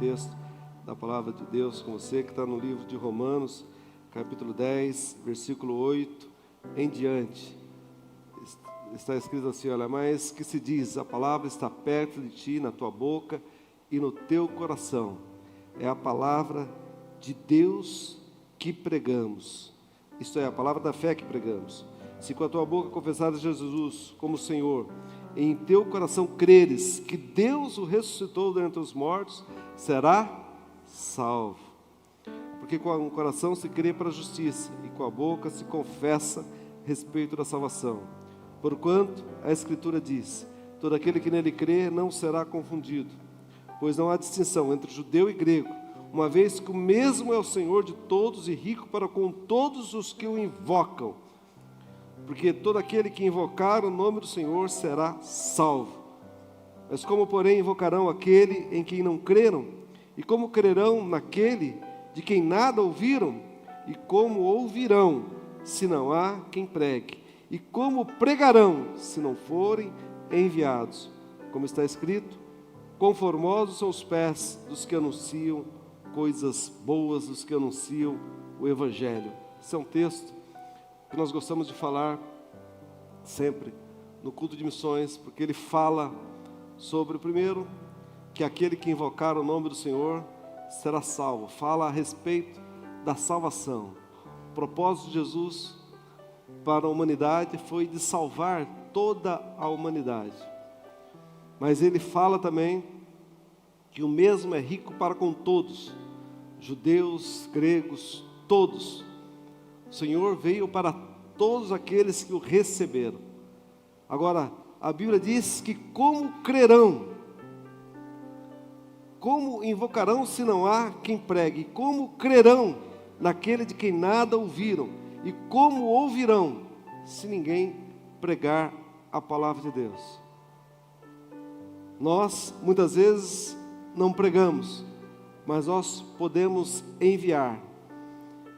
texto da palavra de Deus com você, que está no livro de Romanos, capítulo 10, versículo 8 em diante. Está escrito assim, olha, mas que se diz, a palavra está perto de ti, na tua boca e no teu coração. É a palavra de Deus que pregamos. Isto é, a palavra da fé que pregamos. Se com a tua boca confessares Jesus como Senhor, e em teu coração creres que Deus o ressuscitou dentre os mortos, será salvo. Porque com o coração se crê para a justiça, e com a boca se confessa a respeito da salvação. Porquanto a Escritura diz, todo aquele que nele crê não será confundido, pois não há distinção entre judeu e grego, uma vez que o mesmo é o Senhor de todos e rico para com todos os que o invocam. Porque todo aquele que invocar o nome do Senhor será salvo. Mas como, porém, invocarão aquele em quem não creram? E como crerão naquele de quem nada ouviram? E como ouvirão, se não há quem pregue? E como pregarão, se não forem enviados? Como está escrito, conformosos são os pés dos que anunciam coisas boas, dos que anunciam o Evangelho. Esse é um texto que nós gostamos de falar sempre no culto de missões, porque ele fala sobre, primeiro, que aquele que invocar o nome do Senhor será salvo. Fala a respeito da salvação. O propósito de Jesus para a humanidade foi de salvar toda a humanidade. Mas ele fala também que o mesmo é rico para com todos, judeus, gregos, todos. O Senhor veio para todos aqueles que o receberam. Agora, a Bíblia diz que como crerão? Como invocarão se não há quem pregue? Como crerão naquele de quem nada ouviram? E como ouvirão se ninguém pregar a palavra de Deus? Nós, muitas vezes, não pregamos, mas nós podemos enviar.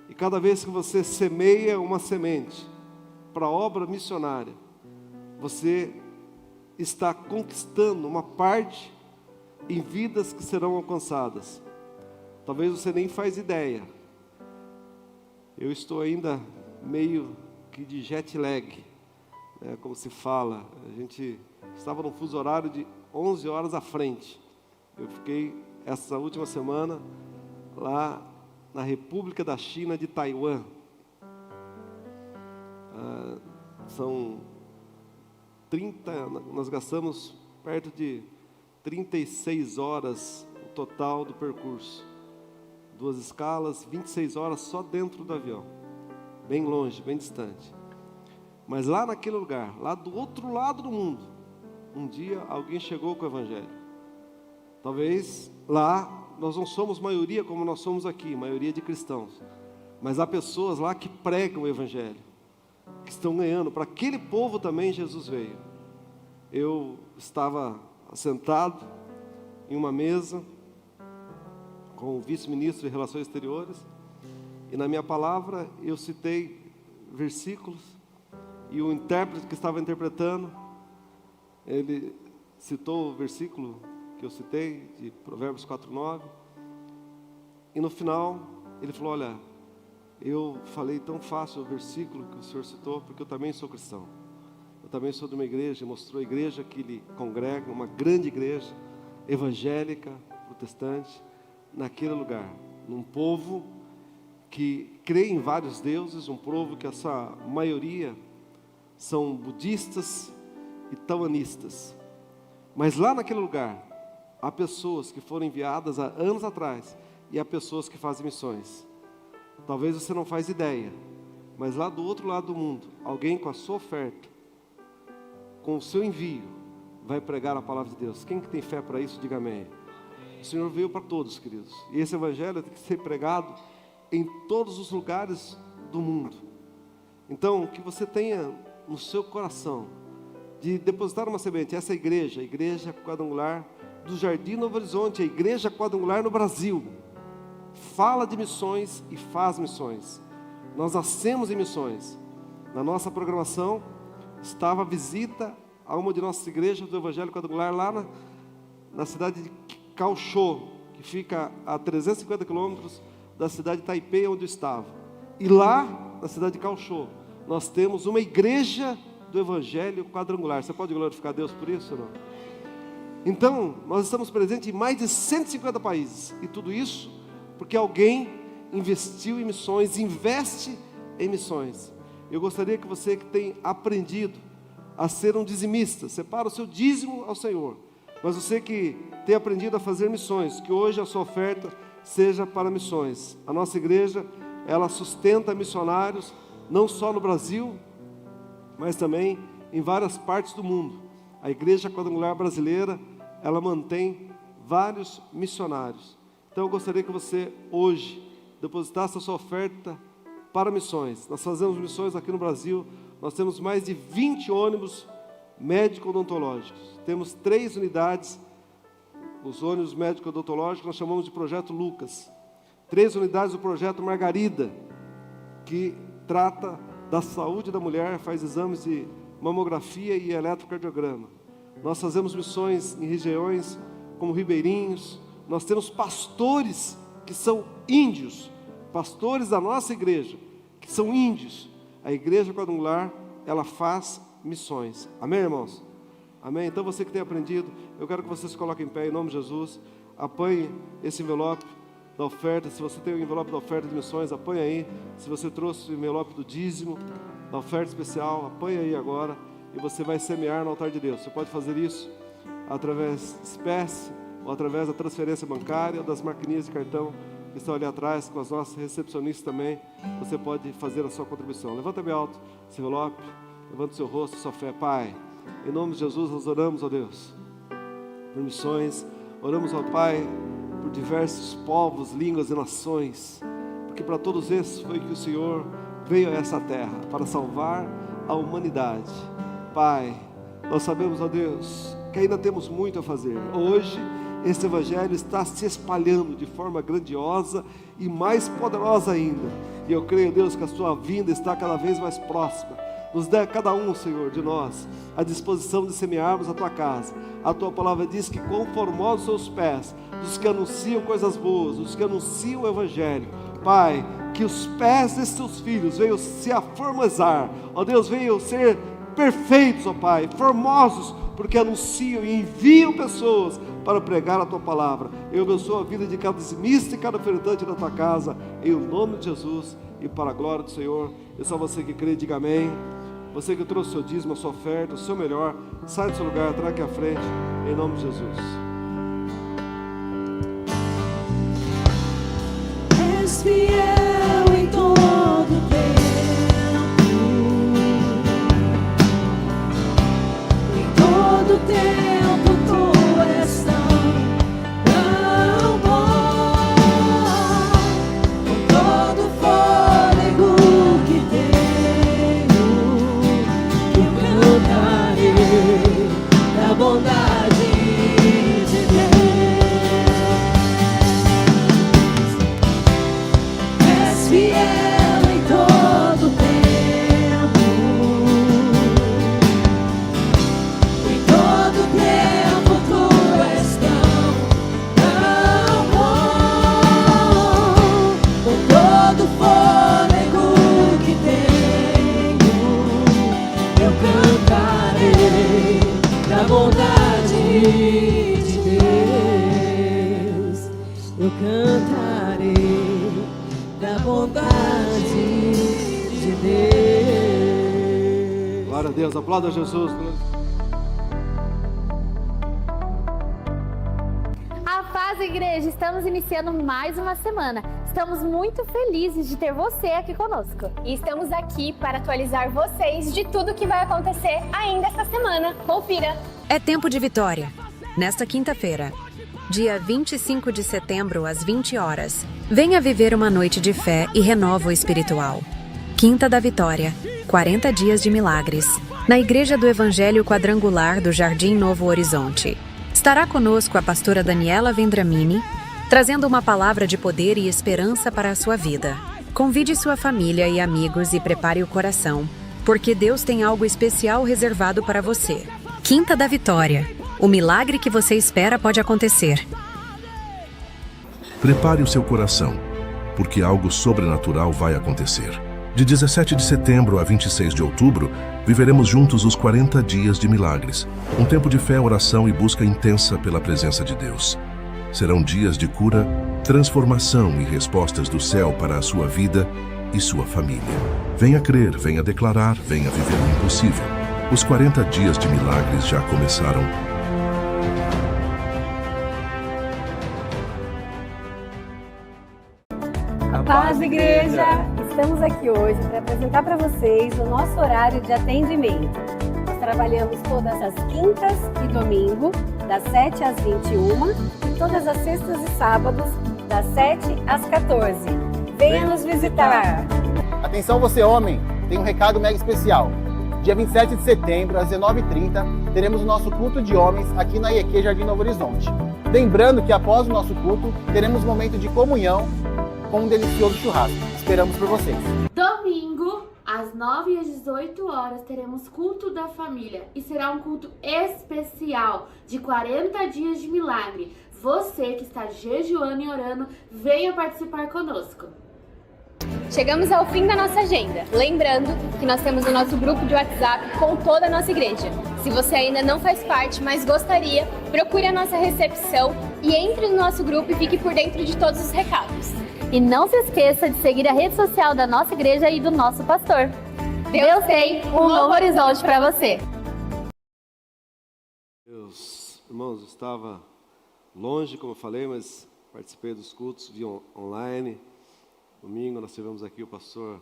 E cada vez que você semeia uma semente para a obra missionária, você está conquistando uma parte em vidas que serão alcançadas. Talvez você nem faz ideia. Eu estou ainda meio que de jet lag, né, como se fala. A gente estava num fuso horário de 11 horas à frente. Eu fiquei essa última semana lá na República da China de Taiwan. São 30, nós gastamos perto de 36 horas o total do percurso. 2 escalas, 26 horas só dentro do avião. Bem longe, bem distante. Mas lá naquele lugar, lá do outro lado do mundo, um dia alguém chegou com o Evangelho. Talvez lá nós não somos maioria como nós somos aqui, maioria de cristãos. Mas há pessoas lá que pregam o Evangelho, que estão ganhando. Para aquele povo também Jesus veio. Eu estava sentado em uma mesa com o vice-ministro de Relações Exteriores, e na minha palavra eu citei versículos, e o intérprete que estava interpretando, ele citou o versículo que eu citei, de Provérbios 4:9, e no final ele falou, olha, eu falei tão fácil o versículo que o senhor citou, porque eu também sou cristão. Eu também sou de uma igreja, mostrou a igreja que ele congrega, uma grande igreja, evangélica, protestante, naquele lugar. Num povo que crê em vários deuses, um povo que essa maioria são budistas e taoístas. Mas lá naquele lugar, há pessoas que foram enviadas há anos atrás, e há pessoas que fazem missões. Talvez você não faz ideia, mas lá do outro lado do mundo, alguém com a sua oferta, com o seu envio, vai pregar a palavra de Deus. Quem que tem fé para isso, diga amém. O Senhor veio para todos, queridos. E esse Evangelho tem que ser pregado em todos os lugares do mundo. Então, que você tenha no seu coração de depositar uma semente. Essa igreja, a Igreja Quadrangular do Jardim Novo Horizonte, a Igreja Quadrangular no Brasil, fala de missões e faz missões. Nós nascemos em missões. Na nossa programação estava a visita a uma de nossas igrejas do Evangelho Quadrangular lá na cidade de Kaohsiung, que fica a 350 quilômetros da cidade de Taipei, onde eu estava. E lá, na cidade de Kaohsiung, nós temos uma igreja do Evangelho Quadrangular. Você pode glorificar a Deus por isso ou não? Então, nós estamos presentes em mais de 150 países. E tudo isso porque alguém investiu em missões, investe em missões. Eu gostaria que você que tem aprendido a ser um dizimista, separa o seu dízimo ao Senhor. Mas você que tem aprendido a fazer missões, que hoje a sua oferta seja para missões. A nossa igreja, ela sustenta missionários, não só no Brasil, mas também em várias partes do mundo. A Igreja Quadrangular Brasileira, ela mantém vários missionários. Então eu gostaria que você hoje depositasse a sua oferta para missões. Nós fazemos missões aqui no Brasil, nós temos mais de 20 ônibus médico-odontológicos. Temos 3 unidades, os ônibus médico-odontológicos, nós chamamos de Projeto Lucas. 3 unidades do Projeto Margarida, que trata da saúde da mulher, faz exames de mamografia e eletrocardiograma. Nós fazemos missões em regiões como Ribeirinhos. Nós temos pastores que são índios, pastores da nossa igreja, que são índios. A Igreja Quadrangular, ela faz missões. Amém, irmãos? Amém? Então você que tem aprendido, eu quero que você se coloque em pé em nome de Jesus. Apanhe esse envelope da oferta. Se você tem o envelope da oferta de missões, apanhe aí. Se você trouxe o envelope do dízimo, da oferta especial, apanhe aí agora. E você vai semear no altar de Deus. Você pode fazer isso através de espécie, ou através da transferência bancária, ou das maquininhas de cartão que estão ali atrás, com as nossas recepcionistas também. Você pode fazer a sua contribuição. Levanta bem alto esse envelope, levanta o seu rosto, sua fé. Pai, em nome de Jesus, nós oramos, ó Deus, por missões. Oramos, ó Pai, por diversos povos, línguas e nações, porque para todos esses foi que o Senhor veio a essa terra, para salvar a humanidade. Pai, nós sabemos, ó Deus, que ainda temos muito a fazer. Hoje, esse Evangelho está se espalhando de forma grandiosa e mais poderosa ainda. E eu creio, Deus, que a sua vinda está cada vez mais próxima. Nos dê a cada um, Senhor, de nós, a disposição de semearmos a tua casa. A tua palavra diz que quão formosos são os pés dos que anunciam coisas boas, dos que anunciam o Evangelho. Pai, que os pés desses teus filhos venham se aformosar, ó Deus, venham ser perfeitos, ó Pai, formosos, porque anunciam e enviam pessoas para pregar a tua palavra. Eu abençoo a vida de cada dizimista e cada ofertante da tua casa, em nome de Jesus e para a glória do Senhor. E só você que crê, diga amém. Você que trouxe o seu dízimo, a sua oferta, o seu melhor, sai do seu lugar, traga aqui à frente, em nome de Jesus. És fiel em todo tempo, em todo tempo tu és tão bom, com todo fôlego que tenho, eu cantarei da bondade de Deus. És fiel em todo tempo, em todo tempo tu és tão bom, com todo fôlego que tenho, eu cantarei da bondade de Deus. Eu cantarei da bondade de Deus. Glória a Deus, aplauda Jesus. A paz, igreja! Estamos iniciando mais uma semana. Estamos muito felizes de ter você aqui conosco. E estamos aqui para atualizar vocês de tudo que vai acontecer ainda esta semana. Confira! É tempo de vitória. Nesta quinta-feira, dia 25 de setembro, às 20 horas, venha viver uma noite de fé e renovo espiritual. Quinta da Vitória, 40 dias de milagres, na Igreja do Evangelho Quadrangular do Jardim Novo Horizonte. Estará conosco a pastora Daniela Vendramini, trazendo uma palavra de poder e esperança para a sua vida. Convide sua família e amigos e prepare o coração, porque Deus tem algo especial reservado para você. Quinta da Vitória. O milagre que você espera pode acontecer. Prepare o seu coração, porque algo sobrenatural vai acontecer. De 17 de setembro a 26 de outubro, viveremos juntos os 40 dias de milagres. Um tempo de fé, oração e busca intensa pela presença de Deus. Serão dias de cura, transformação e respostas do céu para a sua vida e sua família. Venha crer, venha declarar, venha viver o impossível. Os 40 dias de milagres já começaram. Paz, igreja! Estamos aqui hoje para apresentar para vocês o nosso horário de atendimento. Nós trabalhamos todas as quintas e domingo, das 7 às 21, e todas as sextas e sábados, das 7 às 14. Venha nos visitar! Atenção você homem, tem um recado mega especial. Dia 27 de setembro, às 19h30, teremos o nosso culto de homens aqui na IEQ Jardim Novo Horizonte. Lembrando que após o nosso culto, teremos um momento de comunhão com um delicioso churrasco. Esperamos por vocês. Domingo, às 9 e às 18 horas, teremos culto da família e será um culto especial de 40 dias de milagre. Você que está jejuando e orando, venha participar conosco. Chegamos ao fim da nossa agenda. Lembrando que nós temos o nosso grupo de WhatsApp com toda a nossa igreja. Se você ainda não faz parte, mas gostaria, procure a nossa recepção e entre no nosso grupo e fique por dentro de todos os recados. E não se esqueça de seguir a rede social da nossa igreja e do nosso pastor. Deus tem um novo horizonte para você. Meus irmãos, eu estava longe, como eu falei, mas participei dos cultos via online. Domingo nós tivemos aqui o pastor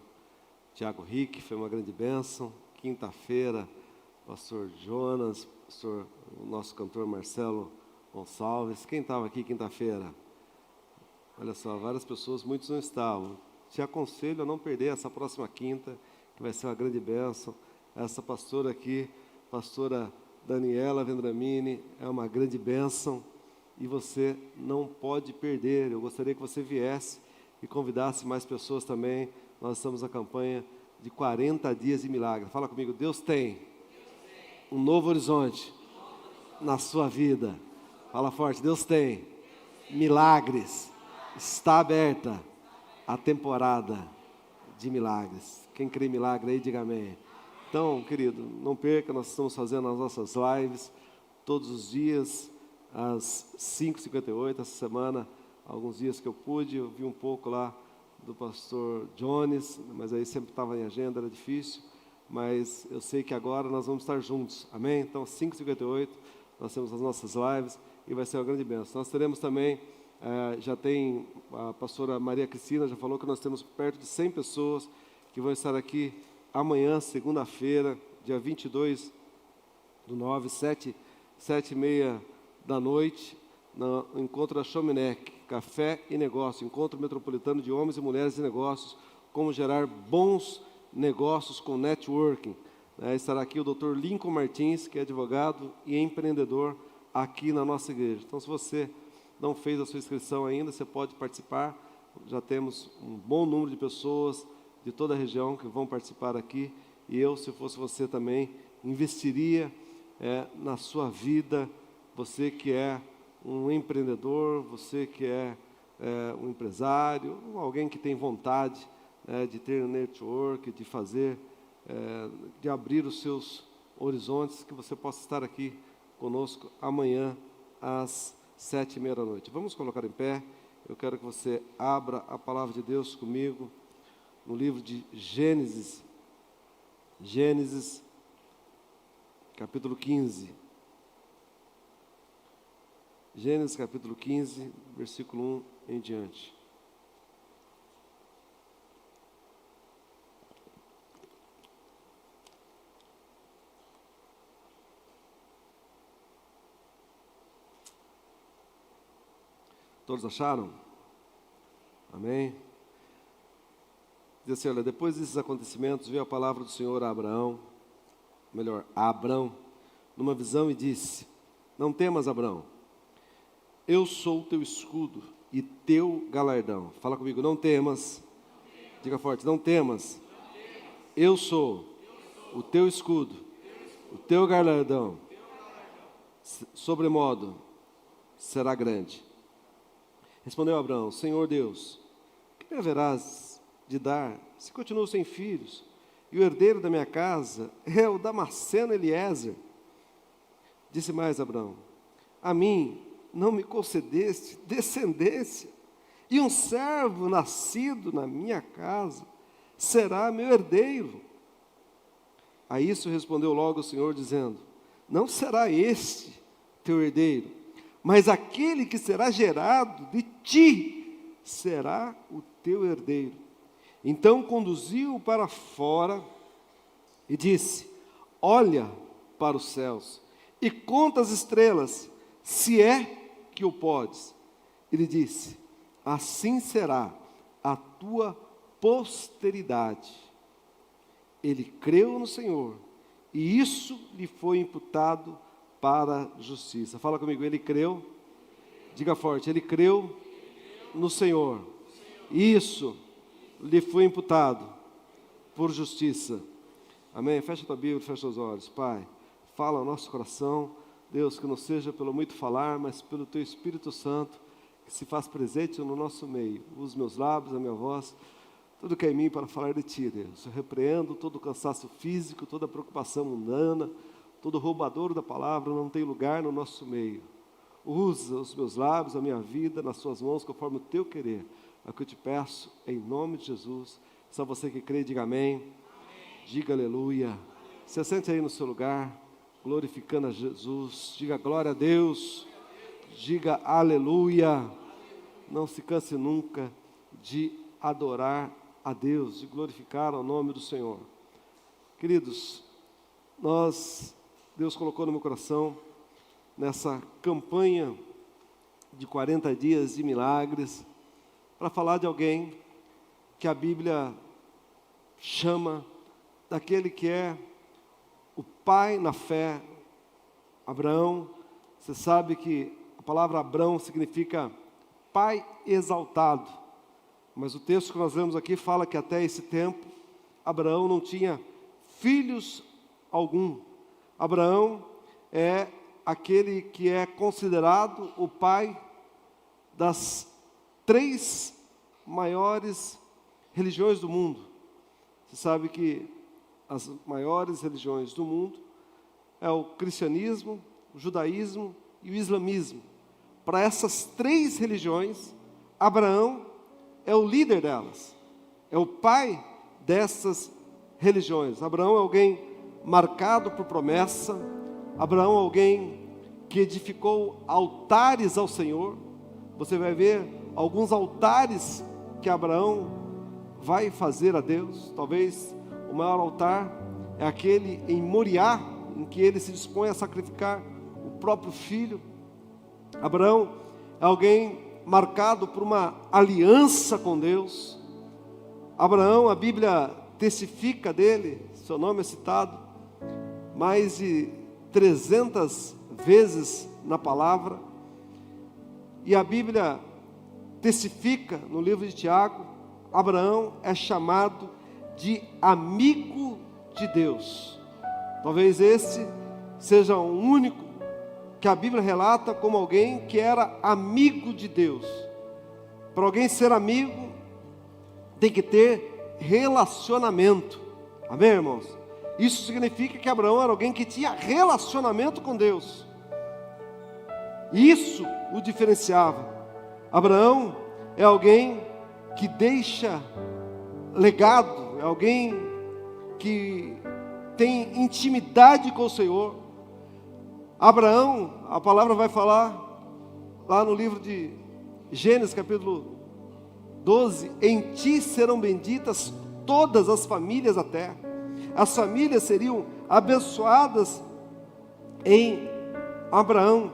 Tiago Rick, foi uma grande bênção. Quinta-feira, pastor Jonas, o nosso cantor Marcelo Gonçalves. Quem estava aqui quinta-feira? Olha só, várias pessoas, muitos não estavam. Te aconselho a não perder essa próxima quinta, que vai ser uma grande bênção. Essa pastora aqui, pastora Daniela Vendramini, é uma grande bênção e você não pode perder. Eu gostaria que você viesse e convidasse mais pessoas também. Nós estamos na campanha de 40 dias de milagre. Fala comigo, Deus tem um novo horizonte na sua vida. Fala forte, Deus tem milagres. Está aberta a temporada de milagres. Quem crê em milagre aí, diga amém. Então, querido, não perca, nós estamos fazendo as nossas lives todos os dias, às 5h58, essa semana, alguns dias que eu pude, eu vi um pouco lá do pastor Jones, mas aí sempre estava em agenda, era difícil, mas eu sei que agora nós vamos estar juntos, amém? Então, 5h58, nós temos as nossas lives e vai ser uma grande bênção. Nós teremos também, já tem a pastora Maria Cristina, já falou que nós temos perto de 100 pessoas que vão estar aqui amanhã, segunda-feira, dia 22/9, 7h30 da noite, no encontro da Chominec, Café e Negócio, encontro metropolitano de homens e mulheres de negócios, como gerar bons negócios com networking. Estará aqui o Dr. Lincoln Martins, que é advogado e empreendedor aqui na nossa igreja. Então, se você não fez a sua inscrição ainda, você pode participar. Já temos um bom número de pessoas de toda a região que vão participar aqui. E eu, se fosse você também, investiria na sua vida. Você que é um empreendedor, você que é um empresário, alguém que tem vontade de ter um network, de fazer, de abrir os seus horizontes, que você possa estar aqui conosco amanhã às 7h30 da noite. Vamos colocar em pé. Eu quero que você abra a palavra de Deus comigo no livro de Gênesis. Gênesis, capítulo 15. Gênesis, capítulo 15, versículo 1 em diante. Todos acharam? Amém? Diz assim, olha, depois desses acontecimentos, veio a palavra do Senhor a Abraão, a Abrão, numa visão e disse, não temas, Abrão, eu sou o teu escudo e teu galardão. Fala comigo, não temas. Diga forte, não temas. Eu sou o teu escudo, o teu galardão. Sobremodo será grande. Respondeu Abraão: Senhor Deus, o que me haverás de dar se continuo sem filhos? E o herdeiro da minha casa é o Damasceno Eliezer. Disse mais Abraão: a mim não me concedeste descendência, e um servo nascido na minha casa será meu herdeiro. A isso respondeu logo o Senhor, dizendo: não será este teu herdeiro, mas aquele que será gerado de ti será o teu herdeiro. Então conduziu-o para fora e disse: olha para os céus e conta as estrelas, se é que o podes. Ele disse: assim será a tua posteridade. Ele creu no Senhor, e isso lhe foi imputado para a justiça. Fala comigo, ele creu. Diga forte, ele creu no Senhor. Isso lhe foi imputado por justiça. Amém? Fecha a tua Bíblia, fecha os olhos. Pai, fala ao nosso coração. Deus, que não seja pelo muito falar, mas pelo teu Espírito Santo, que se faz presente no nosso meio. Os meus lábios, a minha voz, tudo que é em mim para falar de ti, Deus. Eu repreendo todo o cansaço físico, toda a preocupação mundana, todo roubador da palavra não tem lugar no nosso meio. Usa os meus lábios, a minha vida, nas suas mãos, conforme o teu querer. É o que eu te peço, em nome de Jesus. Só você que crê, diga amém. Amém. Diga aleluia. Se assente aí no seu lugar, glorificando a Jesus. Diga glória a Deus. Diga aleluia. Não se canse nunca de adorar a Deus, de glorificar o nome do Senhor. Queridos, Deus colocou no meu coração, nessa campanha de 40 dias de milagres, para falar de alguém que a Bíblia chama daquele que é o pai na fé, Abraão. Você sabe que a palavra Abraão significa pai exaltado, mas o texto que nós lemos aqui fala que até esse tempo, Abraão não tinha filhos algum. Abraão é aquele que é considerado o pai das 3 maiores religiões do mundo. Você sabe que as maiores religiões do mundo é o cristianismo, o judaísmo e o islamismo. Para essas 3 religiões, Abraão é o líder delas, é o pai dessas religiões. Abraão é alguém marcado por promessa. Abraão é alguém que edificou altares ao Senhor. Você vai ver alguns altares que Abraão vai fazer a Deus. Talvez o maior altar é aquele em Moriá, em que ele se dispõe a sacrificar o próprio filho. Abraão é alguém marcado por uma aliança com Deus. Abraão, a Bíblia testifica dele, seu nome é citado mais de 300 vezes na palavra. E a Bíblia testifica no livro de Tiago, Abraão é chamado de amigo de Deus. Talvez esse seja o único que a Bíblia relata como alguém que era amigo de Deus. Para alguém ser amigo, tem que ter relacionamento. Amém, irmãos? Isso significa que Abraão era alguém que tinha relacionamento com Deus. Isso o diferenciava. Abraão é alguém que deixa legado, é alguém que tem intimidade com o Senhor. Abraão, a palavra vai falar lá no livro de Gênesis, capítulo 12: em ti serão benditas todas as famílias da terra. As famílias seriam abençoadas em Abraão.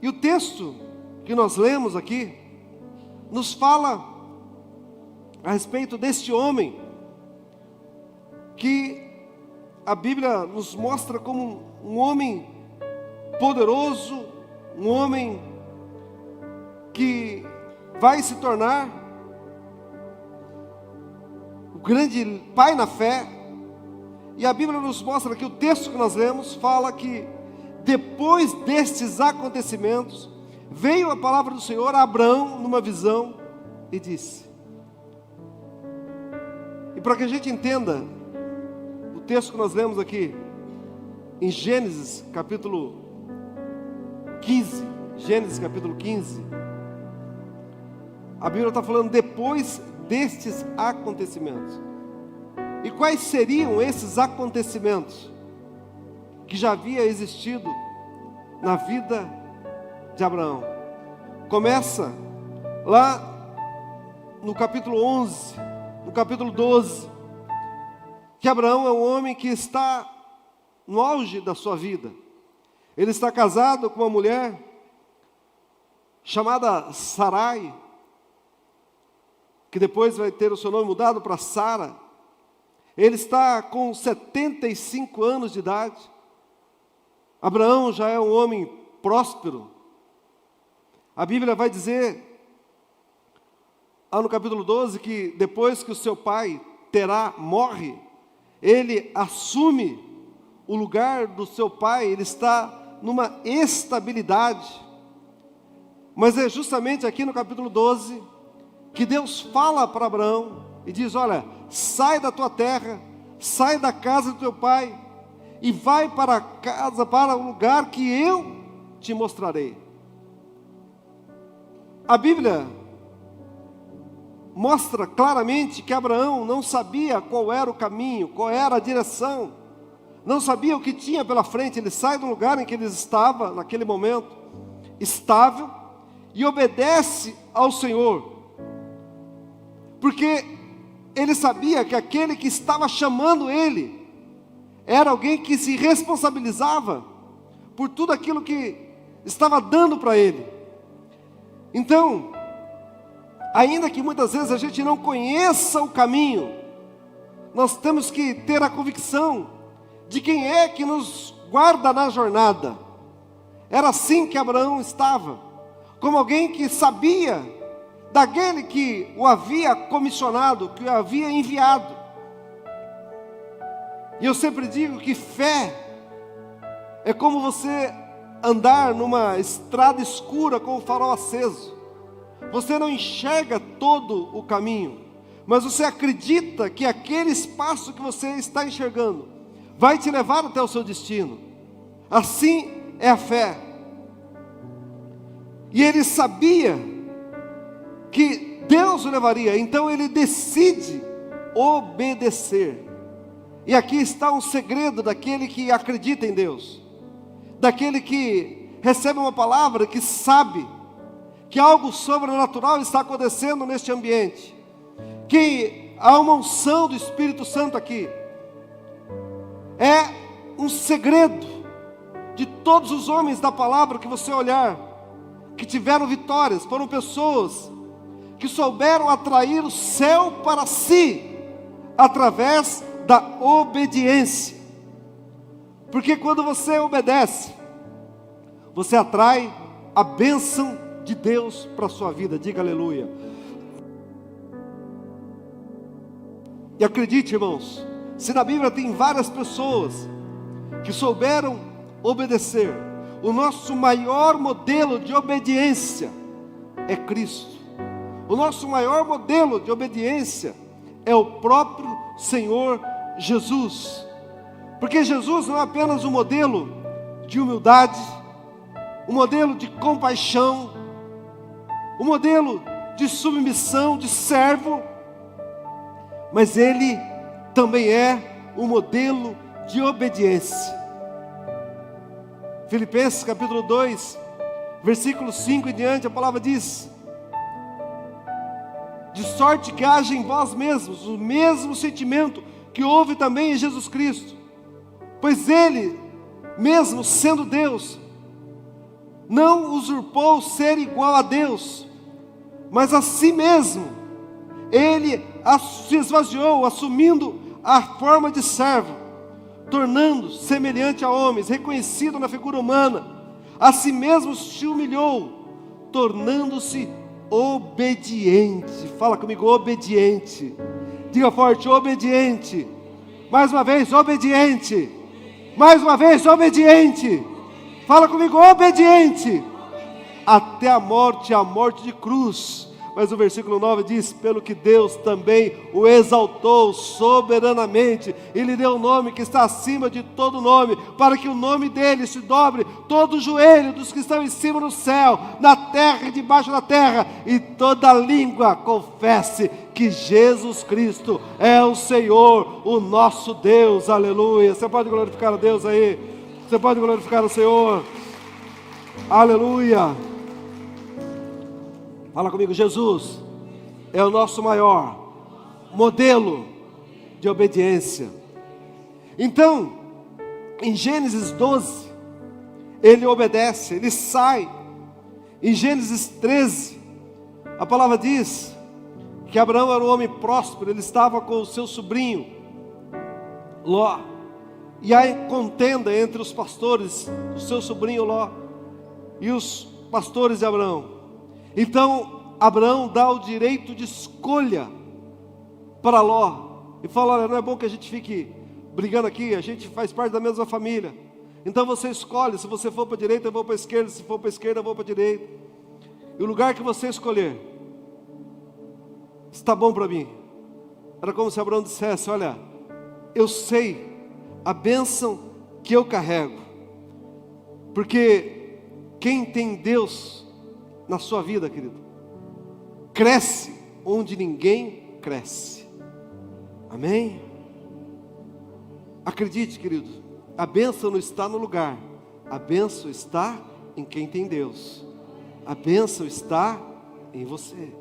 E o texto que nós lemos aqui nos fala a respeito deste homem que a Bíblia nos mostra como um homem poderoso, um homem que vai se tornar o grande pai na fé. E a Bíblia nos mostra que o texto que nós lemos fala que depois destes acontecimentos veio a palavra do Senhor a Abraão numa visão e disse. E para que a gente entenda o texto que nós lemos aqui, em Gênesis capítulo 15, a Bíblia está falando depois destes acontecimentos. E quais seriam esses acontecimentos que já havia existido na vida de Abraão? Começa lá no capítulo 11, no capítulo 12, que Abraão é um homem que está no auge da sua vida. Ele está casado com uma mulher chamada Sarai, que depois vai ter o seu nome mudado para Sara. Ele está com 75 anos de idade. Abraão já é um homem próspero. A Bíblia vai dizer, lá no capítulo 12, que depois que o seu pai Terá morre, ele assume o lugar do seu pai, ele está numa estabilidade. Mas é justamente aqui no capítulo 12 que Deus fala para Abraão e diz: olha, sai da tua terra, sai da casa do teu pai e vai para a casa, para o lugar que eu te mostrarei. A Bíblia mostra claramente que Abraão não sabia qual era o caminho, qual era a direção, não sabia o que tinha pela frente. Ele sai do lugar em que ele estava, naquele momento, estável, e obedece ao Senhor, porque ele sabia que aquele que estava chamando ele, era alguém que se responsabilizava por tudo aquilo que estava dando para ele. Então, ainda que muitas vezes a gente não conheça o caminho, nós temos que ter a convicção de quem é que nos guarda na jornada. Era assim que Abraão estava, como alguém que sabia daquele que o havia comissionado, que o havia enviado. E eu sempre digo que fé é como você andar numa estrada escura com o farol aceso. Você não enxerga todo o caminho, mas você acredita que aquele espaço que você está enxergando vai te levar até o seu destino. Assim é a fé. E ele sabia que Deus o levaria, então ele decide obedecer. E aqui está um segredo daquele que acredita em Deus, daquele que recebe uma palavra, que sabe que algo sobrenatural está acontecendo neste ambiente, que há uma unção do Espírito Santo aqui. É um segredo de todos os homens da palavra que você olhar, que tiveram vitórias, foram pessoas que souberam atrair o céu para si, através da obediência. Porque quando você obedece, você atrai a bênção de Deus para a sua vida. Diga aleluia. E acredite, irmãos, se na Bíblia tem várias pessoas que souberam obedecer, o nosso maior modelo de obediência é Cristo. O nosso maior modelo de obediência é o próprio Senhor Jesus. Porque Jesus não é apenas um modelo de humildade, um modelo de compaixão, um modelo de submissão, de servo, mas Ele também é um modelo de obediência. Filipenses capítulo 2, versículo 5 em diante, a palavra diz: de sorte que haja em vós mesmos o mesmo sentimento que houve também em Jesus Cristo, pois Ele, mesmo sendo Deus, não usurpou ser igual a Deus, mas a si mesmo, Ele se esvaziou, assumindo a forma de servo, tornando-se semelhante a homens, reconhecido na figura humana, a si mesmo se humilhou, tornando-se obediente. Fala comigo, obediente. Diga forte, obediente. Mais uma vez, obediente. Mais uma vez, obediente. Fala comigo, obediente. até a morte de cruz. Mas o versículo 9 diz: pelo que Deus também o exaltou soberanamente, e lhe deu um nome que está acima de todo nome, para que o nome dele se dobre todo o joelho dos que estão em cima do céu, na terra e debaixo da terra, e toda língua confesse que Jesus Cristo é o Senhor, o nosso Deus. Aleluia. Você pode glorificar a Deus aí? Você pode glorificar o Senhor? Aleluia. Fala comigo. Jesus é o nosso maior modelo de obediência. Então, em Gênesis 12, ele obedece, ele sai. Em Gênesis 13, a palavra diz que Abraão era um homem próspero, ele estava com o seu sobrinho Ló, e há contenda entre os pastores, o seu sobrinho Ló e os pastores de Abraão. Então Abraão dá o direito de escolha para Ló e fala: olha, não é bom que a gente fique brigando aqui, a gente faz parte da mesma família, então você escolhe, se você for para a direita eu vou para a esquerda, se for para a esquerda eu vou para a direita, e o lugar que você escolher está bom para mim. Era como se Abraão dissesse: olha, eu sei a bênção que eu carrego, porque quem tem Deus na sua vida, querido, cresce onde ninguém cresce. Amém? Acredite, querido, a bênção não está no lugar, a bênção está em quem tem Deus, a bênção está em você.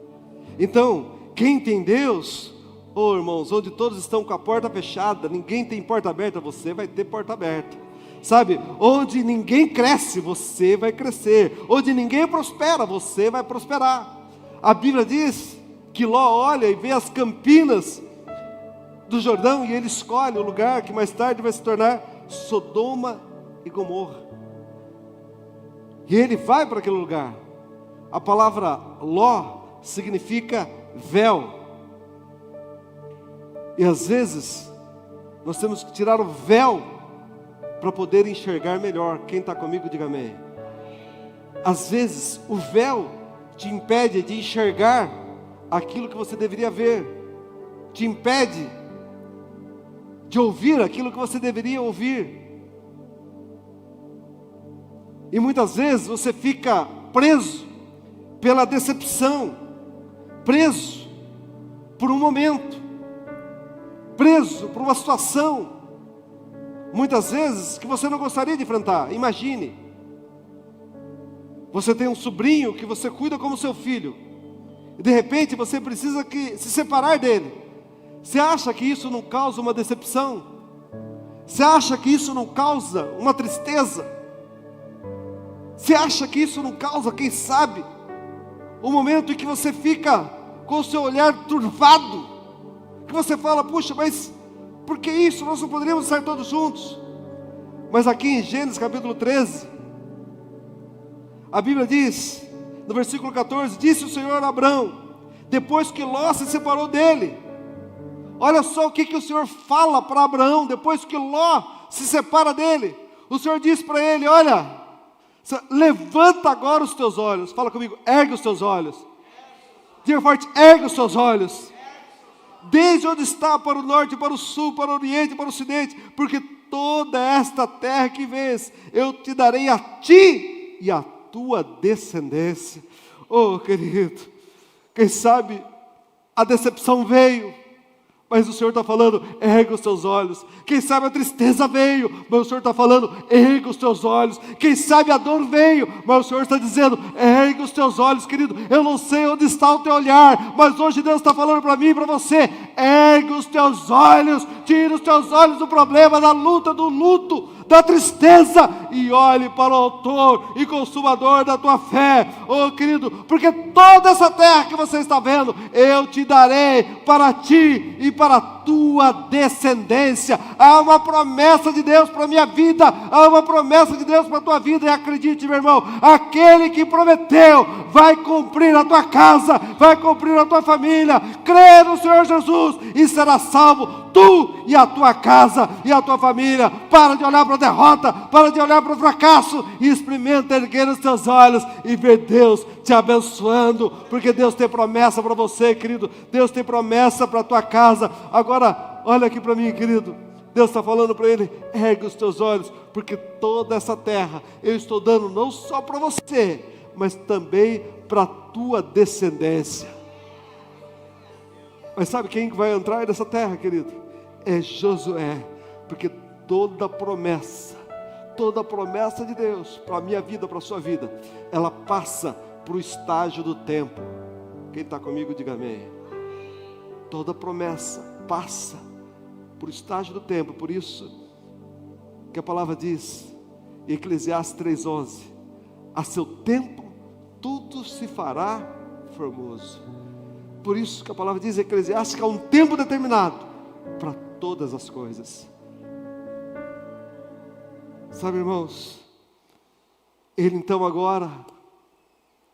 Então, quem tem Deus, oh irmãos, onde todos estão com a porta fechada, ninguém tem porta aberta, você vai ter porta aberta. Sabe, onde ninguém cresce, você vai crescer. Onde ninguém prospera, você vai prosperar. A Bíblia diz que Ló olha e vê as campinas do Jordão, e ele escolhe o lugar que mais tarde vai se tornar Sodoma e Gomorra. E ele vai para aquele lugar. A palavra Ló significa véu. E às vezes nós temos que tirar o véu para poder enxergar melhor. Quem está comigo, diga amém. Às vezes o véu te impede de enxergar aquilo que você deveria ver, te impede de ouvir aquilo que você deveria ouvir, e muitas vezes você fica preso pela decepção, preso por um momento, preso por uma situação, muitas vezes que você não gostaria de enfrentar. Imagine, você tem um sobrinho que você cuida como seu filho, e de repente você precisa se separar dele. Você acha que isso não causa uma decepção? Você acha que isso não causa uma tristeza? Você acha que isso não causa, quem sabe, um momento em que você fica com o seu olhar turvado, que você fala: puxa, mas por que isso? Nós não poderíamos estar todos juntos. Mas aqui em Gênesis capítulo 13, a Bíblia diz, no versículo 14: disse o Senhor a Abrão, depois que Ló se separou dele. Olha só o que o Senhor fala para Abraão, depois que Ló se separa dele. O Senhor diz para ele: olha, levanta agora os teus olhos. Fala comigo: ergue os teus olhos. Diga forte: ergue os teus olhos. Desde onde está, para o norte, para o sul, para o oriente, para o ocidente, porque toda esta terra que vês, eu te darei a ti e a tua descendência. Oh, querido, quem sabe a decepção veio, mas o Senhor está falando: ergue os teus olhos. Quem sabe a tristeza veio, mas o Senhor está falando: ergue os teus olhos. Quem sabe a dor veio, mas o Senhor está dizendo: ergue os teus olhos, querido. Eu não sei onde está o teu olhar, mas hoje Deus está falando para mim e para você: ergue os teus olhos, tira os teus olhos do problema, da luta, do luto, da tristeza, e olhe para o autor e consumador da tua fé. Oh, querido, porque toda essa terra que você está vendo, eu te darei para ti e para a tua descendência. Há uma promessa de Deus para a minha vida, há uma promessa de Deus para a tua vida, e acredite, meu irmão, aquele que prometeu vai cumprir a tua casa, vai cumprir a tua família. Crê no Senhor Jesus e será salvo tu e a tua casa e a tua família. Para de olhar para a derrota, para de olhar para o fracasso e experimenta erguer os teus olhos e ver Deus te abençoando, porque Deus tem promessa para você, querido. Deus tem promessa para a tua casa. Agora, olha aqui para mim, querido. Deus está falando para ele: ergue os teus olhos, porque toda essa terra eu estou dando não só para você, mas também para a tua descendência. Mas sabe quem vai entrar nessa terra, querido? É Josué, porque toda promessa de Deus para a minha vida, para a sua vida, ela passa para o estágio do tempo. Quem está comigo, diga amém. Toda promessa passa para o estágio do tempo. Por isso que a palavra diz em Eclesiastes 3:11: a seu tempo tudo se fará formoso. Por isso que a palavra diz em Eclesiastes que há um tempo determinado para todas as coisas. Sabe, irmãos, ele então agora,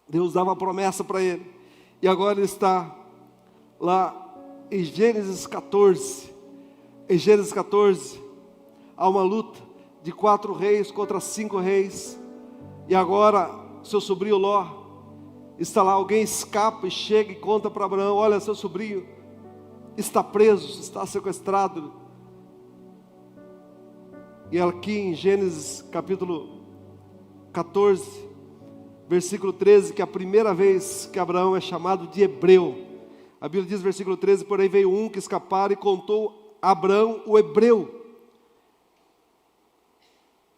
Deus dava uma promessa para ele, e agora ele está lá em Gênesis 14. Em Gênesis 14 há uma luta de 4 reis contra 5 reis, e agora seu sobrinho Ló está lá. Alguém escapa e chega e conta para Abraão: olha, seu sobrinho está preso, está sequestrado. E aqui em Gênesis capítulo 14, versículo 13, que é a primeira vez que Abraão é chamado de hebreu. A Bíblia diz, versículo 13: porém veio um que escapara e contou a Abraão o hebreu,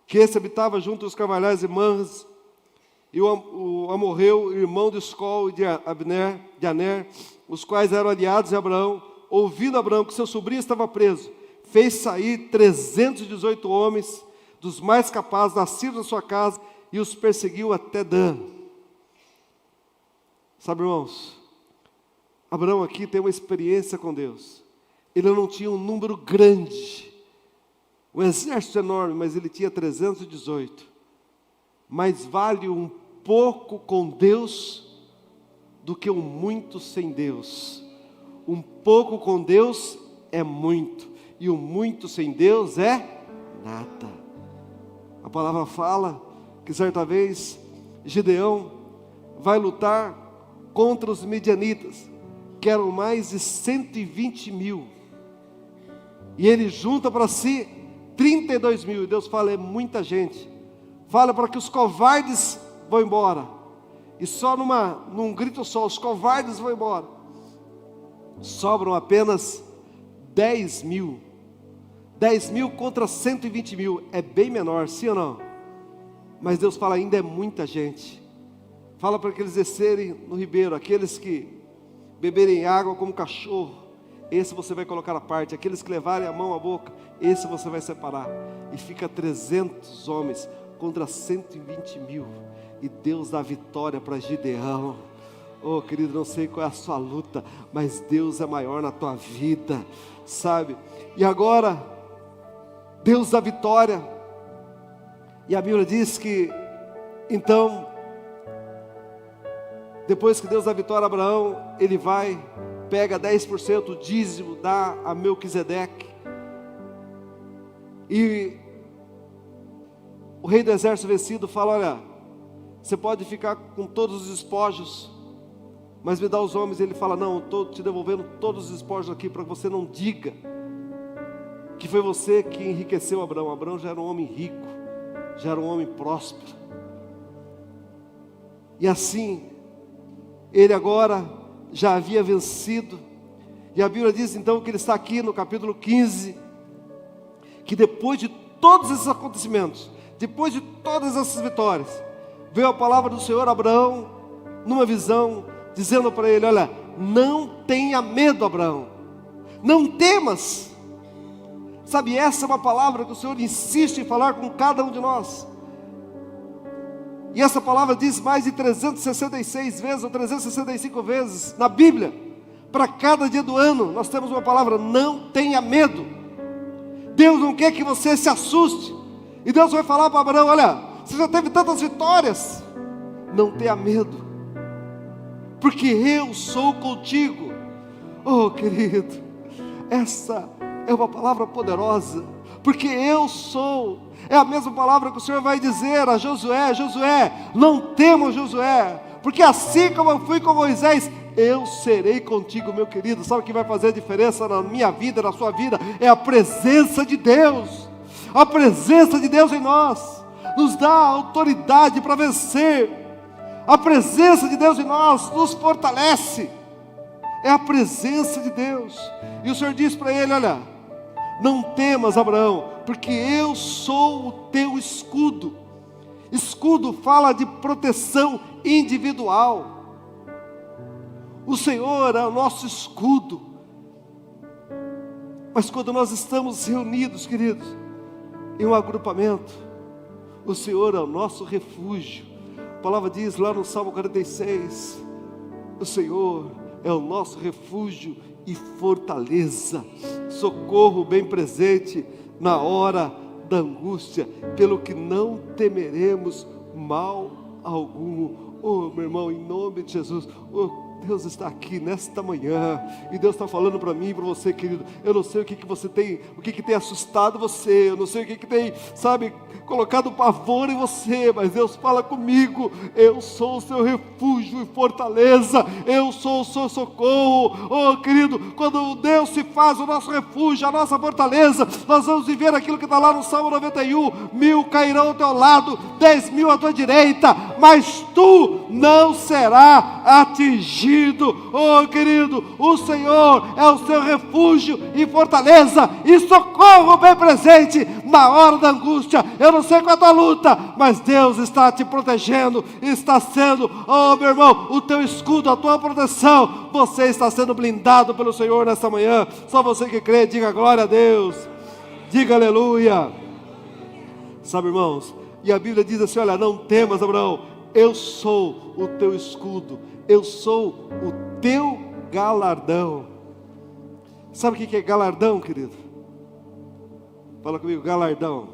que esse habitava junto aos carvalhais de Manres, e o amorreu, irmão de Escol e de Aner, os quais eram aliados de Abraão. Ouvindo Abraão que seu sobrinho estava preso, fez sair 318 homens, dos mais capazes, nascidos na sua casa, e os perseguiu até Dan. Sabe, irmãos, Abraão aqui tem uma experiência com Deus. Ele não tinha um número grande, um exército enorme, mas ele tinha 318. Mais vale um pouco com Deus do que um muito sem Deus. Um pouco com Deus é muito, e o muito sem Deus é nada. A palavra fala que certa vez Gideão vai lutar contra os midianitas, que eram mais de 120 mil, e ele junta para si 32 mil, e Deus fala: é muita gente. Fala para que os covardes vão embora, e só num grito só, os covardes vão embora. Sobram apenas 10 mil. 10 mil contra 120 mil, é bem menor, sim ou não? Mas Deus fala: ainda é muita gente. Fala para que eles descerem no ribeiro, aqueles que beberem água como cachorro, esse você vai colocar à parte. Aqueles que levarem a mão à boca, esse você vai separar. E fica 300 homens contra 120 mil, e Deus dá vitória para Gideão. Oh, querido, não sei qual é a sua luta, mas Deus é maior na tua vida, sabe? E agora, Deus dá vitória, e a Bíblia diz que, então, depois que Deus dá vitória a Abraão, ele vai, pega 10% do dízimo, dá a Melquisedeque, e o rei do exército vencido fala: olha, você pode ficar com todos os despojos, mas me dá os homens. Ele fala: não, estou te devolvendo todos os despojos aqui, para que você não diga que foi você que enriqueceu Abraão. Abraão já era um homem rico, já era um homem próspero. E assim, ele agora já havia vencido. E a Bíblia diz então que ele está aqui no capítulo 15, que depois de todos esses acontecimentos, depois de todas essas vitórias, veio a palavra do Senhor a Abraão, numa visão, dizendo para ele: olha, não tenha medo, Abraão, não temas. Sabe, essa é uma palavra que o Senhor insiste em falar com cada um de nós. E essa palavra diz mais de 366 vezes, ou 365 vezes, na Bíblia. Para cada dia do ano, nós temos uma palavra: não tenha medo. Deus não quer que você se assuste. E Deus vai falar para Abraão: olha, você já teve tantas vitórias, não tenha medo, porque eu sou contigo. Oh, querido, essa é uma palavra poderosa, porque eu sou, é a mesma palavra que o Senhor vai dizer a Josué: Josué, não temas, Josué, porque assim como eu fui com Moisés, eu serei contigo, meu querido. Sabe o que vai fazer a diferença na minha vida, na sua vida? É a presença de Deus. A presença de Deus em nós nos dá autoridade para vencer. A presença de Deus em nós nos fortalece. É a presença de Deus. E o Senhor diz para ele: olha, não temas, Abraão, porque eu sou o teu escudo. Escudo fala de proteção individual. O Senhor é o nosso escudo. Mas quando nós estamos reunidos, queridos, em um agrupamento, o Senhor é o nosso refúgio. A palavra diz lá no Salmo 46, o Senhor é o nosso refúgio e fortaleza, socorro bem presente na hora da angústia, pelo que não temeremos mal algum. Oh, meu irmão, em nome de Jesus, Deus está aqui nesta manhã, e Deus está falando para mim e para você, querido. Eu não sei o que você tem, o que tem assustado você, eu não sei o que tem, sabe, colocado pavor em você, mas Deus fala comigo: eu sou o seu refúgio e fortaleza, eu sou o seu socorro. Oh, querido, quando Deus se faz o nosso refúgio, a nossa fortaleza, nós vamos viver aquilo que está lá no Salmo 91, 1000 cairão ao teu lado, 10.000 à tua direita, mas tu não serás atingido. Oh, querido, o Senhor é o seu refúgio e fortaleza e socorro bem presente na hora da angústia. Eu não sei qual é a tua luta, mas Deus está te protegendo, está sendo, oh meu irmão, o teu escudo, a tua proteção. Você está sendo blindado pelo Senhor nesta manhã. Só você que crê, diga glória a Deus, diga aleluia. Sabe, irmãos, e a Bíblia diz assim: olha, não temas, Abraão, eu sou o teu escudo, eu sou o teu galardão. Sabe o que é galardão, querido? Fala comigo: galardão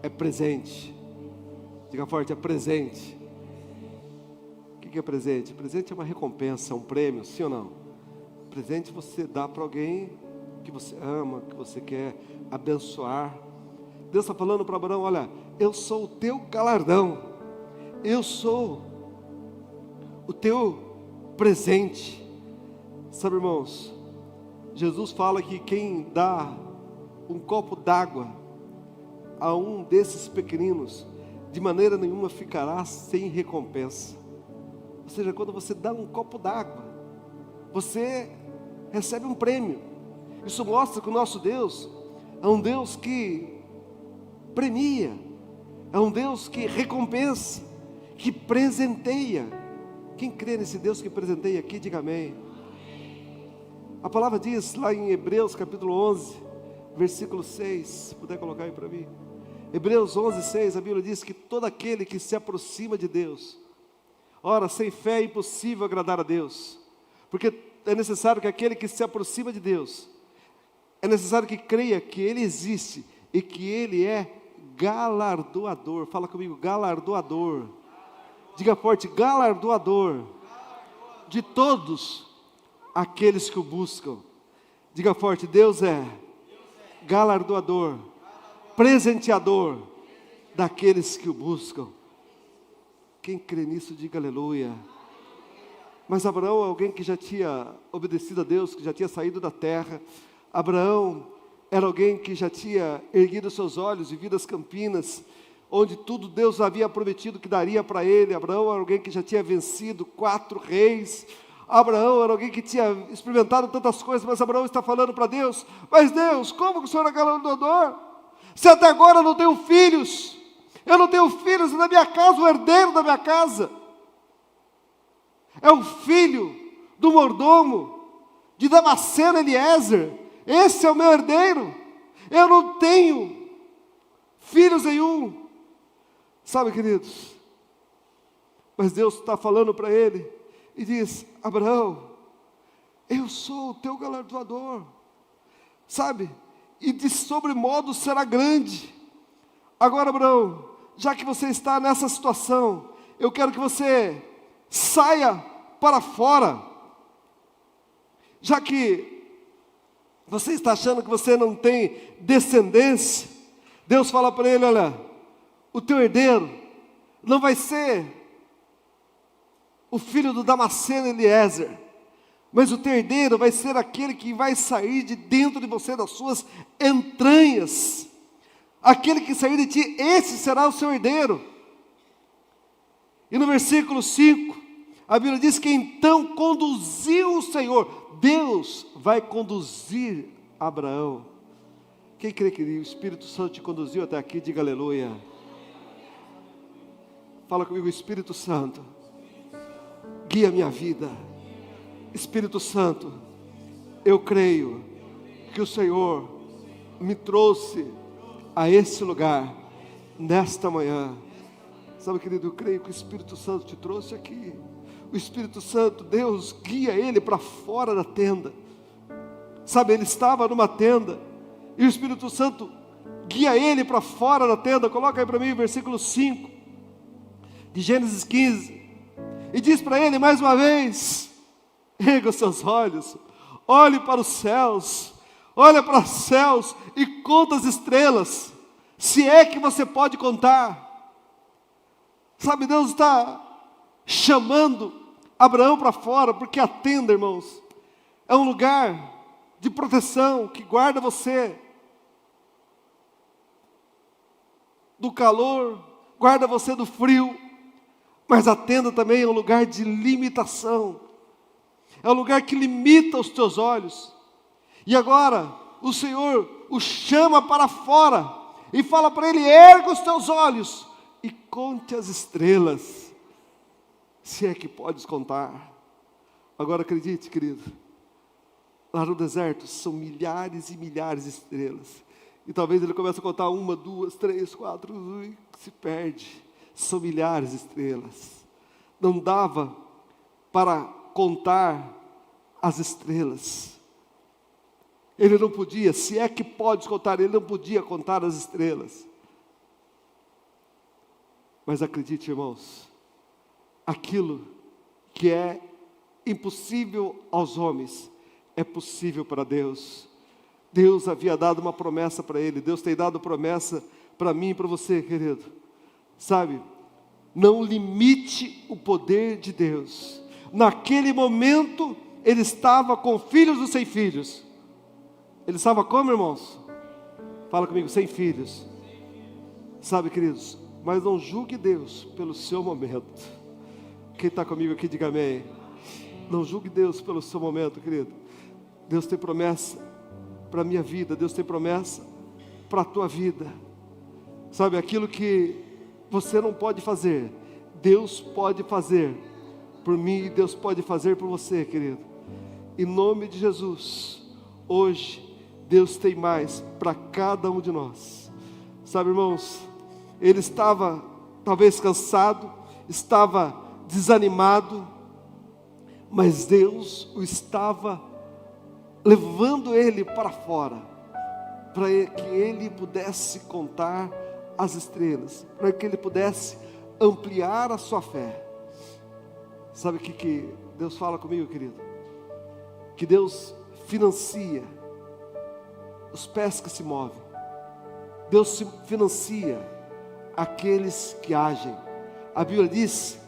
é presente. Diga forte: é presente. O que é presente? Presente é uma recompensa, um prêmio, sim ou não? Presente você dá para alguém que você ama, que você quer abençoar. Deus está falando para Abraão: olha, eu sou o teu galardão, eu sou o teu presente. Sabe, irmãos, Jesus fala que quem dá um copo d'água a um desses pequeninos, de maneira nenhuma ficará sem recompensa. Ou seja, quando você dá um copo d'água, você recebe um prêmio. Isso mostra que o nosso Deus é um Deus que premia, é um Deus que recompensa, que presenteia. Quem crê nesse Deus que presenteia aqui, diga amém. A palavra diz lá em Hebreus capítulo 11, versículo 6, se puder colocar aí para mim. Hebreus 11, 6, a Bíblia diz que todo aquele que se aproxima de Deus, ora, sem fé é impossível agradar a Deus, porque é necessário que aquele que se aproxima de Deus, é necessário que creia que Ele existe e que Ele é galardoador. Fala comigo: galardoador. Diga forte: galardoador de todos aqueles que o buscam. Diga forte: Deus é galardoador, presenteador daqueles que o buscam. Quem crê nisso, diga aleluia. Mas Abraão é alguém que já tinha obedecido a Deus, que já tinha saído da terra. Abraão era alguém que já tinha erguido seus olhos e visto as campinas, onde tudo Deus havia prometido que daria para ele. Abraão era alguém que já tinha vencido 4 reis. Abraão era alguém que tinha experimentado tantas coisas, mas Abraão está falando para Deus: mas Deus, como que o Senhor é galardoador? Se até agora eu não tenho filhos, eu não tenho filhos na minha casa, o herdeiro da minha casa é o filho do mordomo de Damasceno Eliezer, esse é o meu herdeiro, eu não tenho filhos nenhum. Sabe, queridos, mas Deus está falando para ele e diz: Abraão, eu sou o teu galardoador, sabe, e de sobremodo será grande. Agora, Abraão, já que você está nessa situação, eu quero que você saia para fora, já que Você está achando que você não tem descendência? Deus fala para ele: olha, o teu herdeiro não vai ser o filho do Damasceno Eliezer, mas o teu herdeiro vai ser aquele que vai sair de dentro de você, das suas entranhas. Aquele que sair de ti, esse será o seu herdeiro. E no versículo 5, a Bíblia diz que então conduziu o Senhor. Deus vai conduzir Abraão. Quem crê que o Espírito Santo te conduziu até aqui, diga aleluia. Fala comigo: Espírito Santo, guia minha vida. Espírito Santo, eu creio que o Senhor me trouxe a esse lugar, nesta manhã. Sabe, querido, eu creio que o Espírito Santo te trouxe aqui. O Espírito Santo, Deus guia ele para fora da tenda. Sabe, ele estava numa tenda, e o Espírito Santo guia ele para fora da tenda. Coloca aí para mim o versículo 5, de Gênesis 15, e diz para ele mais uma vez: erga os seus olhos, olhe para os céus, olha para os céus e conta as estrelas, se é que você pode contar. Sabe, Deus está chamando Abraão para fora, porque a tenda, irmãos, é um lugar de proteção que guarda você do calor, guarda você do frio, mas a tenda também é um lugar de limitação, é um lugar que limita os teus olhos. E agora o Senhor o chama para fora e fala para ele: erga os teus olhos e conte as estrelas, se é que podes contar. Agora acredite, querido, lá no deserto são milhares e milhares de estrelas, e talvez ele comece a contar 1, 2, 3, 4, e se perde. São milhares de estrelas, não dava para contar as estrelas. Ele não podia, se é que pode contar, ele não podia contar as estrelas. Mas acredite, irmãos, aquilo que é impossível aos homens é possível para Deus. Deus havia dado uma promessa para ele. Deus tem dado promessa para mim e para você, querido. Sabe, não limite o poder de Deus. Naquele momento ele estava com filhos ou sem filhos? Ele estava como, irmãos? Fala comigo: sem filhos. Sabe, queridos, mas não julgue Deus pelo seu momento. Quem está comigo aqui, diga amém. Não julgue Deus pelo seu momento, querido. Deus tem promessa para a minha vida, Deus tem promessa para a tua vida. Sabe, aquilo que você não pode fazer, Deus pode fazer por mim e Deus pode fazer por você, querido. Em nome de Jesus, hoje, Deus tem mais para cada um de nós. Sabe, irmãos, ele estava talvez cansado, estava desanimado, mas Deus o estava levando ele para fora, para que ele pudesse contar as estrelas, para que ele pudesse ampliar a sua fé. Sabe o que Deus fala comigo, querido? Que Deus financia os pés que se movem. Deus financia aqueles que agem. A Bíblia diz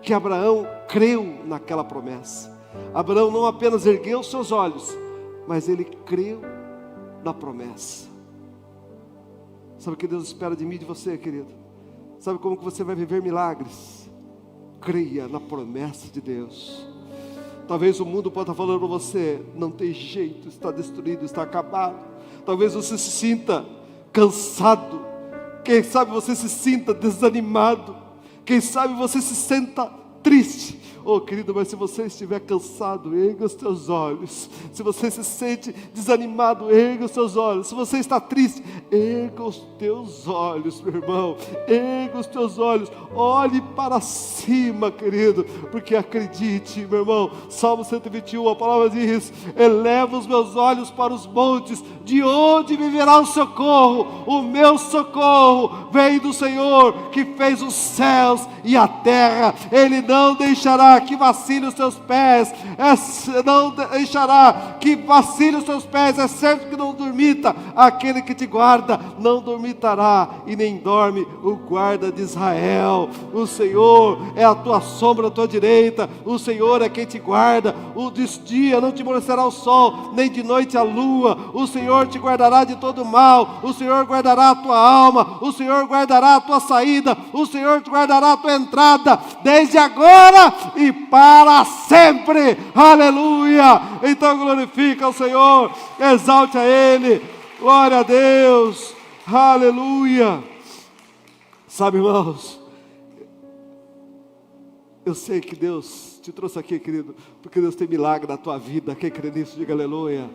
que Abraão creu naquela promessa. Abraão não apenas ergueu seus olhos, mas ele creu na promessa. Sabe o que Deus espera de mim e de você, querido? Sabe como que você vai viver milagres? Creia na promessa de Deus. Talvez o mundo possa estar falando para você: não tem jeito, está destruído, está acabado. Talvez você se sinta cansado. Quem sabe você se sinta desanimado. Quem sabe você se sinta triste. Oh, querido, mas se você estiver cansado, erga os teus olhos. Se você se sente desanimado, erga os teus olhos. Se você está triste, erga os teus olhos, meu irmão, erga os teus olhos, olhe para cima, querido, porque acredite, meu irmão, Salmo 121, a palavra diz: eleva os meus olhos para os montes, de onde me virá o socorro? O meu socorro vem do Senhor, que fez os céus e a terra. Ele não deixará que vacile os seus pés, não deixará que vacile os seus pés, é certo que não dormita aquele que te guarda, não dormitará e nem dorme o guarda de Israel. O Senhor é a tua sombra à tua direita, o Senhor é quem te guarda, de dia não te aborrecerá o sol, nem de noite a lua, o Senhor te guardará de todo mal, o Senhor guardará a tua alma, o Senhor guardará a tua saída, o Senhor te guardará a tua entrada, desde agora e para sempre. Aleluia! Então glorifica o Senhor, exalte a Ele, glória a Deus, aleluia. Sabe, irmãos, eu sei que Deus te trouxe aqui, querido, porque Deus tem milagre na tua vida. Quem crê nisso, diga aleluia.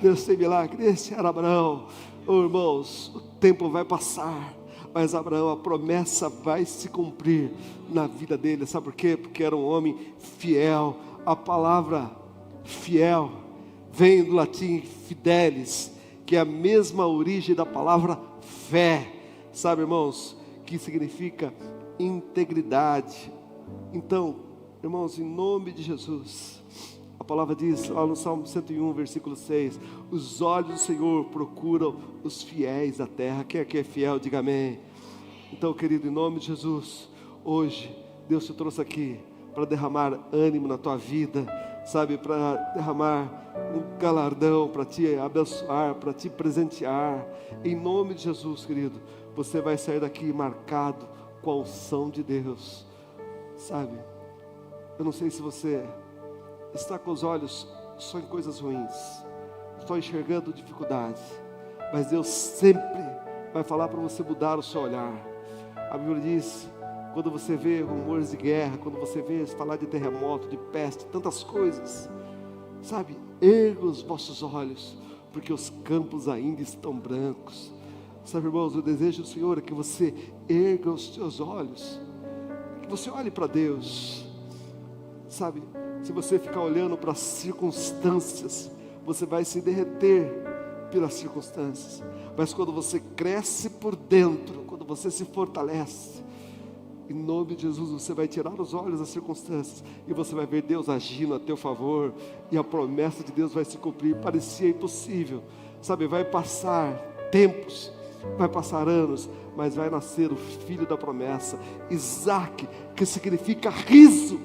Deus tem milagre. Esse era Abraão. Oh, irmãos, o tempo vai passar, mas Abraão, a promessa vai se cumprir na vida dele. Sabe por quê? Porque era um homem fiel. A palavra fiel vem do latim fidelis, que é a mesma origem da palavra fé. Sabe, irmãos, que significa integridade. Então, irmãos, em nome de Jesus, a palavra diz lá no Salmo 101, versículo 6, os olhos do Senhor procuram os fiéis da terra. Quem aqui é fiel, diga amém. Então, querido, em nome de Jesus, hoje Deus te trouxe aqui para derramar ânimo na tua vida, sabe, para derramar um galardão, para te abençoar, para te presentear. Em nome de Jesus, querido, você vai sair daqui marcado com a unção de Deus. Sabe, eu não sei se você está com os olhos só em coisas ruins, só enxergando dificuldades, mas Deus sempre vai falar para você mudar o seu olhar. A Bíblia diz, quando você vê rumores de guerra, quando você vê falar de terremoto, de peste, tantas coisas, sabe, erga os vossos olhos, porque os campos ainda estão brancos. Sabe, irmãos, o desejo do Senhor é que você erga os seus olhos, que você olhe para Deus. Sabe, se você ficar olhando para as circunstâncias, você vai se derreter pelas circunstâncias. Mas quando você cresce por dentro, quando você se fortalece, em nome de Jesus, você vai tirar os olhos das circunstâncias e você vai ver Deus agindo a teu favor, e a promessa de Deus vai se cumprir. Parecia impossível, sabe, vai passar tempos, vai passar anos, mas vai nascer o filho da promessa, Isaque, que significa riso,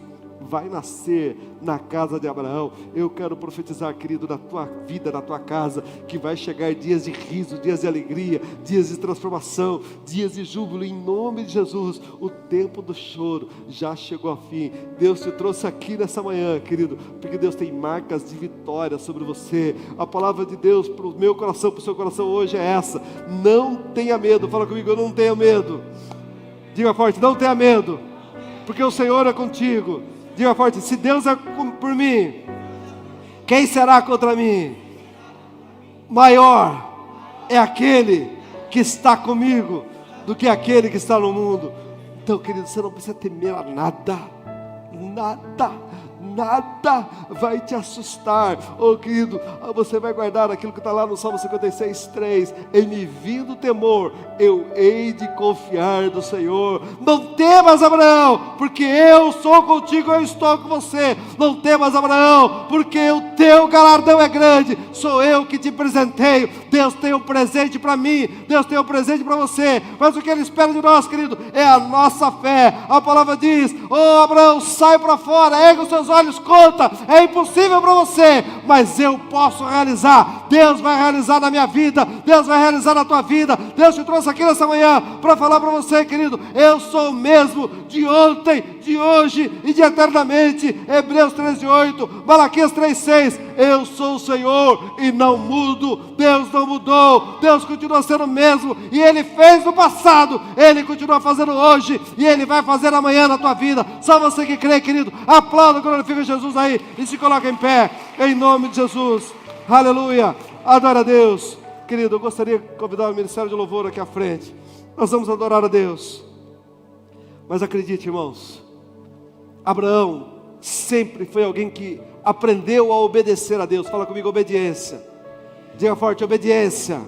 vai nascer na casa de Abraão. Eu quero profetizar, querido, na tua vida, na tua casa, que vai chegar dias de riso, dias de alegria, dias de transformação, dias de júbilo, em nome de Jesus. O tempo do choro já chegou ao fim. Deus te trouxe aqui nessa manhã, querido, porque Deus tem marcas de vitória sobre você. A palavra de Deus para o meu coração, para o seu coração hoje é essa: não tenha medo. Fala comigo, eu não tenho medo. Diga forte, não tenha medo, porque o Senhor é contigo. Diga forte, se Deus é por mim, quem será contra mim? Maior é aquele que está comigo do que aquele que está no mundo. Então, querido, você não precisa temer a nada, nada vai te assustar. Oh, querido, você vai guardar aquilo que está lá no Salmo 56:3. Em me vindo temor, eu hei de confiar no Senhor. Não temas, Abraão, porque eu sou contigo, eu estou com você. Não temas, Abraão, porque o teu galardão é grande. Sou eu que te presenteio. Deus tem um presente para mim, Deus tem um presente para você. Mas o que Ele espera de nós, querido, é a nossa fé. A palavra diz: oh, Abraão, sai para fora, erga os seus olhos, conta, é impossível para você, mas eu posso realizar. Deus vai realizar na minha vida, Deus vai realizar na tua vida. Deus te trouxe aqui nessa manhã para falar para você, querido, eu sou o mesmo de ontem, de hoje e de eternamente. Hebreus 13:8, Malaquias 3:6, eu sou o Senhor e não mudo. Deus não mudou, Deus continua sendo o mesmo, e Ele fez no passado, Ele continua fazendo hoje, e Ele vai fazer amanhã na tua vida. Só você que crê, querido, aplauda, glorifica Jesus aí e se coloca em pé, em nome de Jesus. Aleluia, adora a Deus, Querido, eu gostaria de convidar o Ministério de Louvor aqui à frente. Nós vamos adorar a Deus. Mas acredite, irmãos, Abraão sempre foi alguém que aprendeu a obedecer a Deus. Fala comigo, obediência. Diga forte, obediência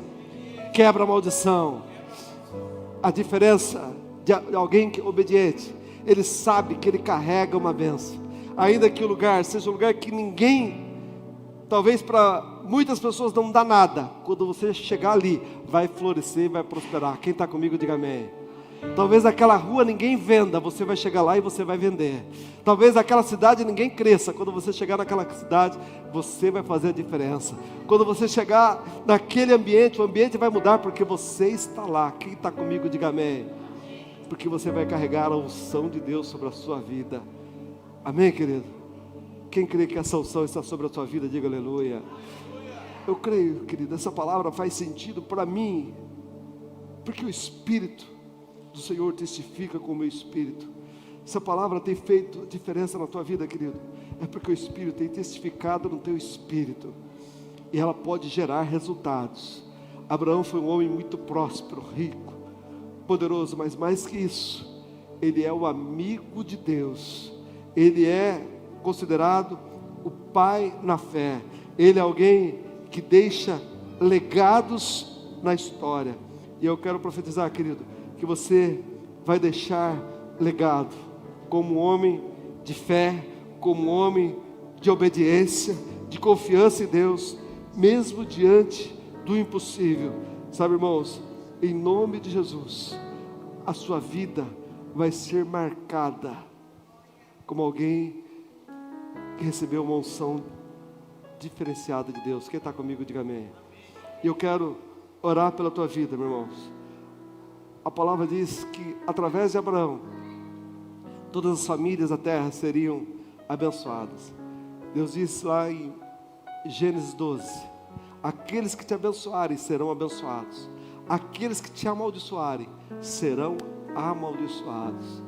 quebra a maldição. A diferença de alguém que é obediente, ele sabe que ele carrega uma bênção. Ainda que o lugar seja um lugar que ninguém, talvez para muitas pessoas não dá nada, quando você chegar ali, vai florescer, vai prosperar. Quem está comigo, diga amém. Talvez aquela rua ninguém venda, você vai chegar lá e você vai vender. Talvez aquela cidade ninguém cresça, quando você chegar naquela cidade, você vai fazer a diferença. Quando você chegar naquele ambiente, o ambiente vai mudar porque você está lá. Quem está comigo, diga amém. Porque você vai carregar a unção de Deus sobre a sua vida. Amém, querido? Quem crê que essa unção está sobre a sua vida, diga aleluia. Eu creio, querido, essa palavra faz sentido para mim, porque o Espírito do Senhor testifica com o meu espírito. Essa palavra tem feito diferença na tua vida, querido. É porque o Espírito tem testificado no teu espírito. E ela pode gerar resultados. Abraão foi um homem muito próspero, rico, poderoso, mas mais que isso, ele é o amigo de Deus. Ele é considerado o pai na fé. Ele é alguém que deixa legados na história. E eu quero profetizar, querido, que você vai deixar legado como homem de fé, como homem de obediência, de confiança em Deus, mesmo diante do impossível. Sabe, irmãos, em nome de Jesus, a sua vida vai ser marcada como alguém que recebeu uma unção diferenciada de Deus. Quem está comigo, diga amém. E eu quero orar pela tua vida, meus irmãos. A palavra diz que através de Abraão, todas as famílias da terra seriam abençoadas. Deus disse lá em Gênesis 12, aqueles que te abençoarem serão abençoados, aqueles que te amaldiçoarem serão amaldiçoados.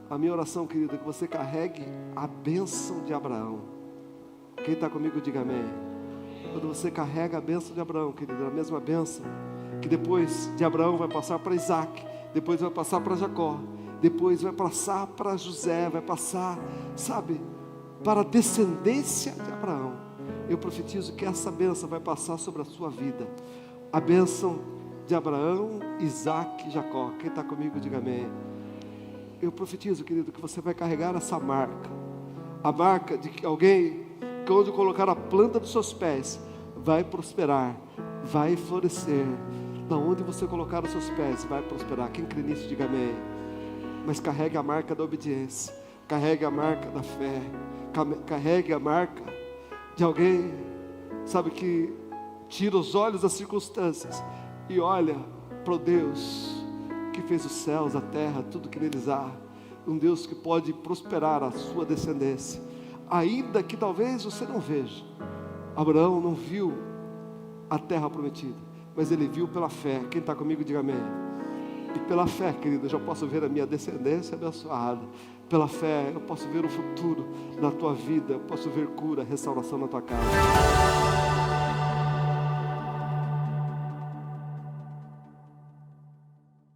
A minha oração, querida, é que você carregue a bênção de Abraão. Quem está comigo, diga amém. Quando você carrega a bênção de Abraão, querida, a mesma bênção que depois de Abraão vai passar para Isaac, depois vai passar para Jacó, depois vai passar para José, vai passar, sabe, para a descendência de Abraão. Eu profetizo que essa bênção vai passar sobre a sua vida. A bênção de Abraão, Isaac e Jacó. Quem está comigo, diga amém. Eu profetizo, querido, que você vai carregar essa marca. A marca de que alguém que onde colocar a planta dos seus pés vai prosperar, vai florescer. Na onde você colocar os seus pés vai prosperar. Quem crê nisso, diga amém. Mas carregue a marca da obediência, carregue a marca da fé, carregue a marca de alguém, sabe, que tira os olhos das circunstâncias e olha para o Deus que fez os céus, a terra, tudo que neles há. Um Deus que pode prosperar a sua descendência, ainda que talvez você não veja. Abraão não viu a terra prometida, mas ele viu pela fé. Quem está comigo, diga amém. E pela fé, querido, eu já posso ver a minha descendência abençoada. Pela fé, eu posso ver o futuro na tua vida. Eu posso ver cura, restauração na tua casa.